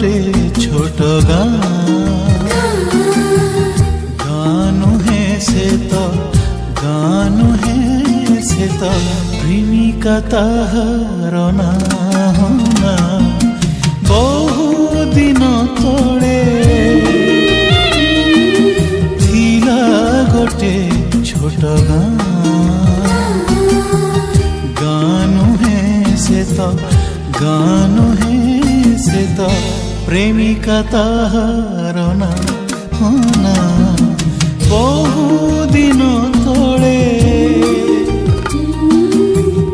गोटे छोट गानु है से तो गानु है से तो प्रेमिका ताहार ना होना बहु दिन तले थिला गोटे छोट गानु है से तो गानु है से तो प्रेमिका ताहार ना होना बहु दिन तले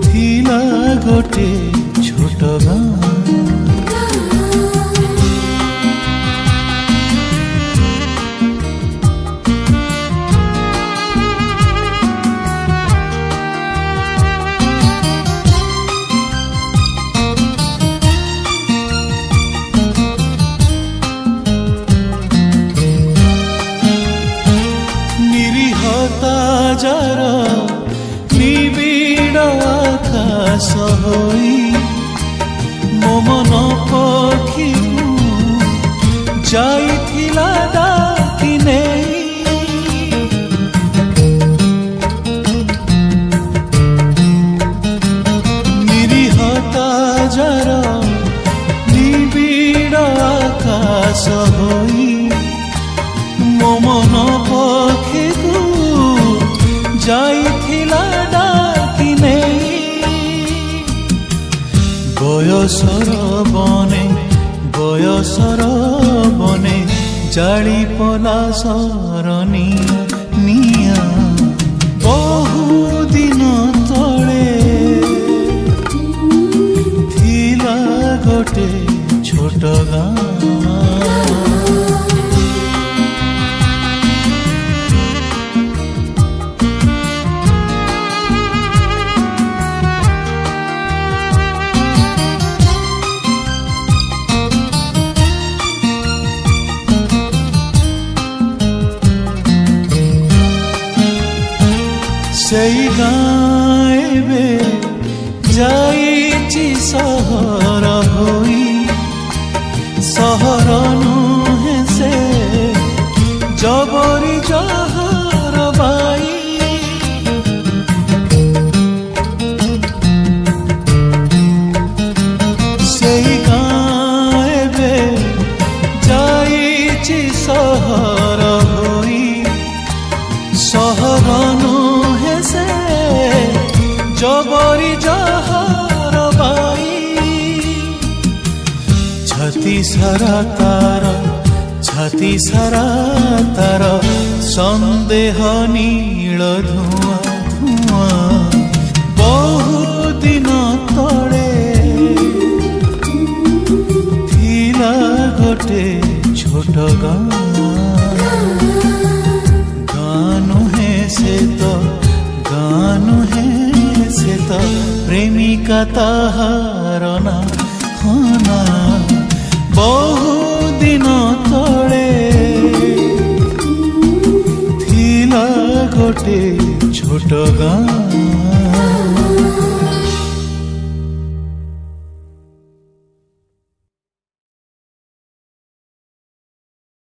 थिला गोटे छोट जार निबिड़ आकाश होई मो मन पक्षी जाइथिला डाकी नेई निरीहता जार निबिड़ आकाश होई मो मन पक्षी जाइथिला डाकी नेई बयसर बने जाली पलासर निया बहु दिन तले थिला गोटे छोट सेई गाएबे जाइछि सहर होई सहर नुहे से जबरी जहर बाई सेई गाएबे जाइछि सहर होई सहर जबरी जहर बाई छाती सारा तार संदेह नील धुआं धुआं बहु दिन तले थिला गोटे छोट गानु है से तो गानु है से तो प्रेमिका ताहार ना होना बहु दिन तले थिला गोटे छोट गाँ।